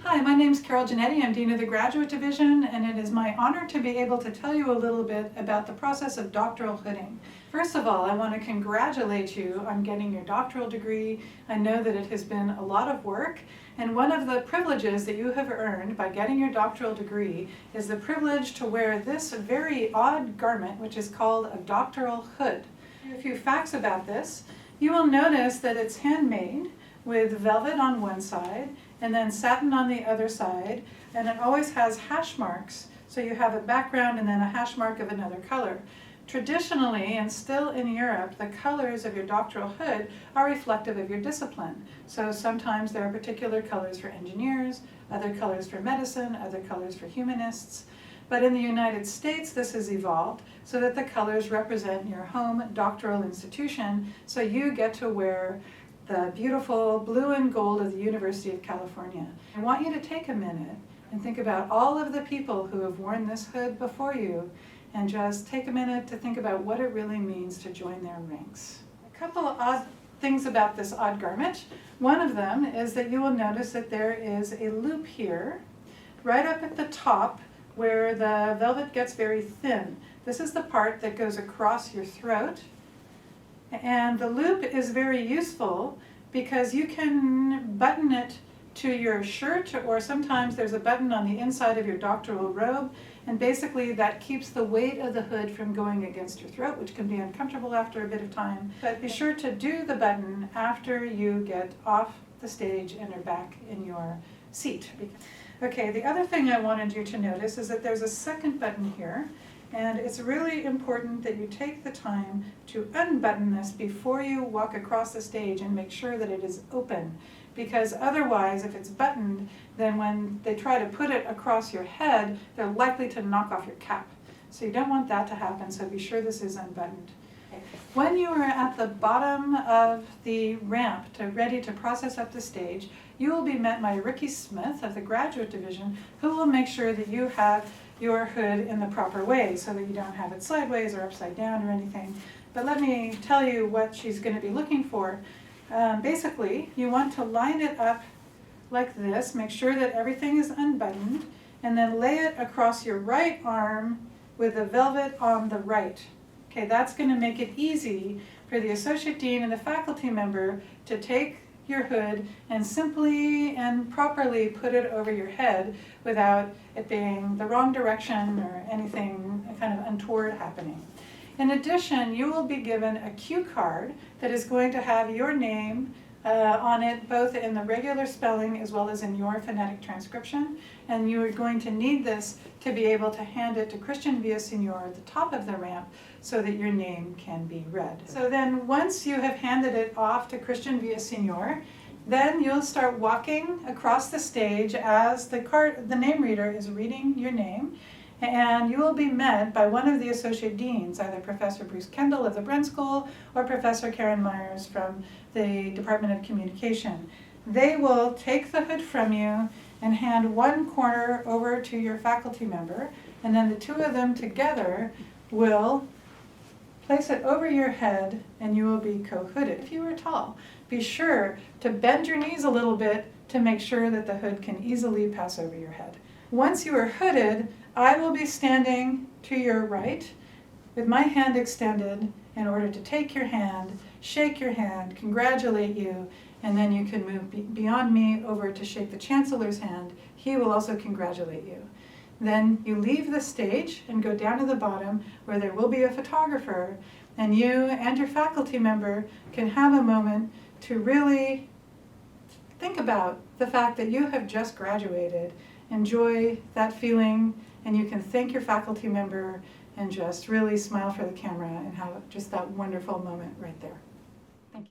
Hi, my name is Carol Genetti. I'm Dean of the Graduate Division, and it is my honor to be able to tell you a little bit about the process of doctoral hooding. First of all, I want to congratulate you on getting your doctoral degree. I know that it has been a lot of work, and one of the privileges that you have earned by getting your doctoral degree is the privilege to wear this very odd garment, which is called a doctoral hood. A few facts about this. You will notice that it's handmade with velvet on one side and then satin on the other side, and it always has hash marks, so you have a background and then a hash mark of another color. Traditionally, and still in Europe, the colors of your doctoral hood are reflective of your discipline. So sometimes there are particular colors for engineers, other colors for medicine, other colors for humanists. But in the United States, this has evolved so that the colors represent your home doctoral institution, so you get to wear the beautiful blue and gold of the University of California. I want you to take a minute and think about all of the people who have worn this hood before you, and just take a minute to think about what it really means to join their ranks. A couple of odd things about this odd garment. One of them is that you will notice that there is a loop here, right up at the top, where the velvet gets very thin. This is the part that goes across your throat. And the loop is very useful because you can button it to your shirt, or sometimes there's a button on the inside of your doctoral robe, and basically that keeps the weight of the hood from going against your throat, which can be uncomfortable after a bit of time. But be sure to do the button after you get off the stage and are back in your seat. Okay, the other thing I wanted you to notice is that there's a second button here. And it's really important that you take the time to unbutton this before you walk across the stage and make sure that it is open. Because otherwise, if it's buttoned, then when they try to put it across your head, they're likely to knock off your cap. So you don't want that to happen, so be sure this is unbuttoned. When you are at the bottom of the ramp ready to process up the stage, you will be met by Ricky Smith of the Graduate Division, who will make sure that you have your hood in the proper way so that you don't have it sideways or upside down or anything. But let me tell you what she's going to be looking for. Basically, you want to line it up like this, make sure that everything is unbuttoned, and then lay it across your right arm with the velvet on the right. Okay, that's going to make it easy for the associate dean and the faculty member to take your hood and simply and properly put it over your head without it being the wrong direction or anything kind of untoward happening. In addition, you will be given a cue card that is going to have your name on it, both in the regular spelling as well as in your phonetic transcription, and you are going to need this to be able to hand it to Christian Villaseñor at the top of the ramp so that your name can be read. So then once you have handed it off to Christian Villaseñor, then you'll start walking across the stage as the name reader is reading your name, and you will be met by one of the associate deans, either Professor Bruce Kendall of the Bren School or Professor Karen Myers from the Department of Communication. They will take the hood from you and hand one corner over to your faculty member, and then the two of them together will place it over your head and you will be co-hooded. If you are tall, be sure to bend your knees a little bit to make sure that the hood can easily pass over your head. Once you are hooded, I will be standing to your right with my hand extended in order to take your hand, shake your hand, congratulate you, and then you can move beyond me over to shake the Chancellor's hand. He will also congratulate you. Then you leave the stage and go down to the bottom where there will be a photographer, and you and your faculty member can have a moment to really think about the fact that you have just graduated. Enjoy that feeling, and you can thank your faculty member and just really smile for the camera and have just that wonderful moment right there.